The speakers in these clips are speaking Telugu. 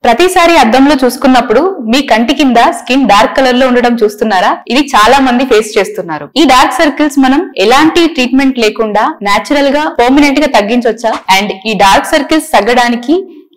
ప్రతిసారి అద్దంలో చూసుకున్నప్పుడు మీ కంటి కింద స్కిన్ డార్క్ కలర్ లో ఉండడం చూస్తున్నారా? ఇది చాలా మంది ఫేస్ చేస్తున్నారు. ఈ డార్క్ సర్కిల్స్ మనం ఎలాంటి ట్రీట్మెంట్ లేకుండా నేచురల్ గా పర్మనెంట్ గా తగ్గించొచ్చా? అండ్ ఈ డార్క్ సర్కిల్స్ తగ్గడానికి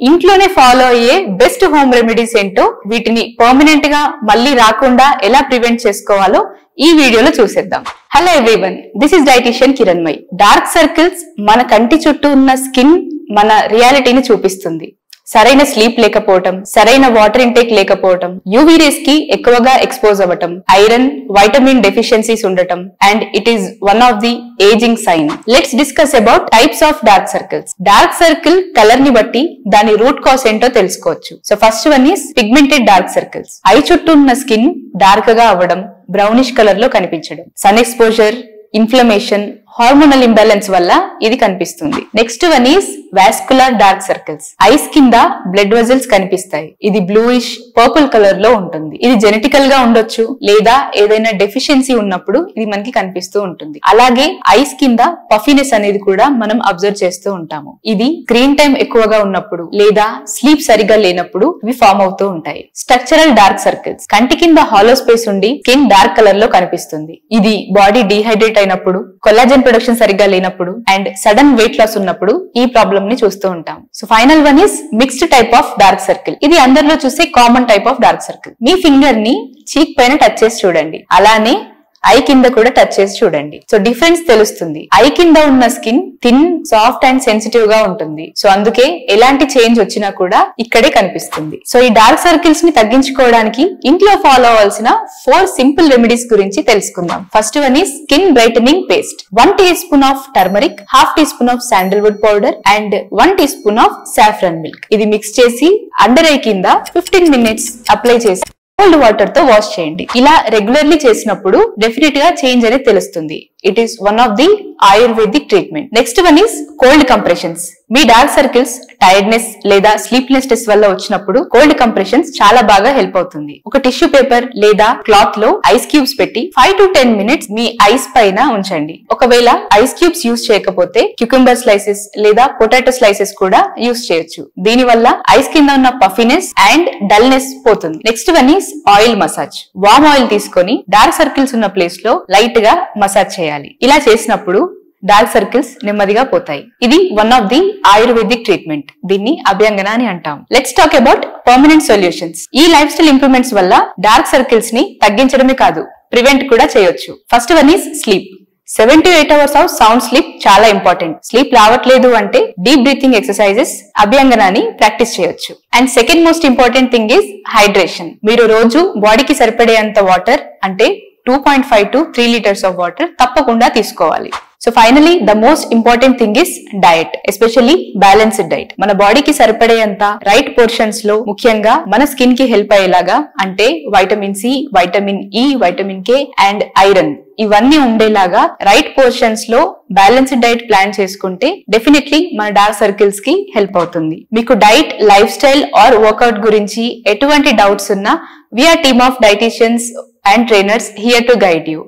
ఇంట్లోనే ఫాలో అయ్యే బెస్ట్ హోమ్ రెమెడీస్ ఏంటో, వీటిని పర్మనెంట్ గా మళ్ళీ రాకుండా ఎలా ప్రివెంట్ చేసుకోవాలో ఈ వీడియోలో చూసేద్దాం. Hello everyone, this is dietitian Kiranmayi. Dark circles మన కంటి చుట్టూ ఉన్న స్కిన్ మన రియాలిటీని చూపిస్తుంది. సరైన స్లీప్ లేకపోవటం, సరైన వాటర్ ఇంటేక్ లేకపోవటం, యూవీ రేస్ కి ఎక్కువగా ఎక్స్పోజ్ అవ్వటం, ఐరన్, వైటమిన్ డెఫిషియన్సీస్ ఉండటం, and it is one of the ageing sign. Let's discuss about types of dark circles. Dark circle colour ని బట్టి దాని రూట్ కాజ్ ఏంటో తెలుసుకోవచ్చు. So first one is pigmented dark circles. Eye చుట్టూ ఉన్న స్కిన్ డార్క్ గా అవ్వడం, బ్రౌనిష్ కలర్ లో కనిపించడం, sun exposure, inflammation, hormonal imbalance వల్ల ఇది కనిపిస్తుంది. Next one is vascular dark circles. Eyes కింద బ్లడ్ వెజల్స్ కనిపిస్తాయి. ఇది బ్లూయిష్ పర్పుల్ కలర్ లో ఉంటుంది. ఇది జెనెటికల్ గా ఉండొచ్చు, లేదా ఏదైనా డెఫిషియన్సీ ఉన్నప్పుడు ఇది మనకి కనిపిస్తూ ఉంటుంది. అలాగే ఐస్ కింద పఫీనెస్ అనేది కూడా మనం అబ్జర్వ్ చేస్తూ ఉంటాము. ఇది స్క్రీన్ టైం ఎక్కువగా ఉన్నప్పుడు లేదా స్లీప్ సరిగా లేనప్పుడు ఇవి ఫామ్ అవుతూ ఉంటాయి. Structural dark circles. కంటి కింద హాలో స్పేస్ ఉండి స్కిన్ డార్క్ కలర్ లో కనిపిస్తుంది. ఇది బాడీ డీహైడ్రేట్ అయినప్పుడు, కొల్లాజెన్ ప్రొడక్షన్ సరిగ్గా లేనప్పుడు, అండ్ సడన్ వెయిట్ లాస్ ఉన్నప్పుడు ఈ ప్రాబ్లమ్ ని చూస్తూ ఉంటాం. So final one is mixed type of dark circle. ఇది అందరిలో చూసే common type of dark circle. Me finger ని చీక్ పైన టచ్ చేసి చూడండి, అలానే ఐ కింద కూడా టచ్ చేసి చూడండి. సో డిఫరెన్స్ తెలుస్తుంది. ఐ కింద ఉన్న skin thin, soft and sensitive గా ఉంటుంది. సో అందుకే ఎలాంటి చేంజ్ వచ్చినా కూడా ఇక్కడే కనిపిస్తుంది. సో ఈ డార్క్ సర్కిల్స్ ని తగ్గించుకోవడానికి ఇంట్లో ఫాలో అవ్వాల్సిన 4 సింపుల్ రెమెడీస్ గురించి తెలుసుకుందాం. First one is skin brightening paste. 1 teaspoon of turmeric, ½ teaspoon of sandalwood powder and 1 teaspoon of saffron milk. ఇది మిక్స్ చేసి అండర్ ఐ కింద 15 minutes అప్లై చేసి కోల్డ్ వాటర్ తో వాష్ చేయండి. ఇలా రెగ్యులర్లీ చేసినప్పుడు డెఫినెట్ గా చేంజ్ అనేది తెలుస్తుంది. It is one of the ayurvedic treatment. Next one is cold compressions. మీ డార్క్ సర్కిల్స్ టైర్డ్నెస్ లేదా స్లీప్లెస్నెస్ వల్ల వచ్చినప్పుడు కోల్డ్ కంప్రెషన్స్ చాలా బాగా హెల్ప్ అవుతుంది. ఒక టిష్యూ పేపర్ లేదా క్లాత్ లో ఐస్ క్యూబ్స్ పెట్టి 5 to 10 minutes మీ ఐస్ పైన ఉంచండి. ఒకవేళ ఐస్ క్యూబ్స్ యూజ్ చేయకపోతే క్యూకంబర్ స్లైసెస్ లేదా పొటాటో స్లైసెస్ కూడా యూజ్ చేయొచ్చు. దీని వల్ల ఐస్ కింద ఉన్న పఫీనెస్ అండ్ డల్నెస్ పోతుంది. Next one is oil massage. Warm oil తీసుకొని డార్క్ సర్కిల్స్ ఉన్న ప్లేస్ లో లైట్ గా మసాజ్ చేయాలి. ఇలా చేసినప్పుడు డార్క్ సర్కిల్స్ నెమ్మదిగా పోతాయి. ఇది one of the ayurvedic treatment. దీన్ని అభ్యంగన అని అంటాం. Let's talk about permanent solutions. ఈ లైఫ్ స్టైల్ ఇంప్రూవ్మెంట్స్ వల్ల డార్క్ సర్కిల్స్ ని తగ్గించడమే కాదు, ప్రివెంట్ కూడా చేయొచ్చు. First one is sleep. 7 to 8 hours of sound sleep చాలా ఇంపార్టెంట్. స్లీప్ రావట్లేదు అంటే డీప్ బ్రీతింగ్ ఎక్సర్సైజెస్, అభ్యంగనాన్ని ప్రాక్టీస్ చేయొచ్చు. And second most important thing is hydration. మీరు రోజు బాడీకి సరిపడేంత వాటర్, అంటే 2.5 to 3 liters ఆఫ్ వాటర్ తప్పకుండా తీసుకోవాలి. So finally the most important thing is diet, especially balanced diet. మన బాడీకి సరిపడేంత రైట్ పోర్షన్స్ లో, ముఖ్యంగా మన స్కిన్ కి హెల్ప్ అయ్యేలాగా, అంటే vitamin C, vitamin E, vitamin K and iron, ఇవన్నీ ఉండేలాగా రైట్ పోర్షన్స్ లో బ్యాలెన్స్డ్ డైట్ ప్లాన్ చేసుకుంటే డెఫినెట్లీ మన డార్క్ సర్కిల్స్ కి హెల్ప్ అవుతుంది. మీకు diet, lifestyle or workout గురించి ఎటువంటి డౌట్స్ ఉన్నా, we are team of dietitians and trainers here to guide you.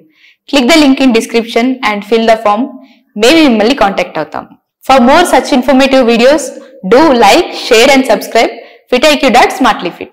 Click the link in description and fill the form. మేము మిమ్మల్ని కాంటాక్ట్ అవుతాం. For more such informative videos, do like, share and subscribe fitiq.smartlyfit.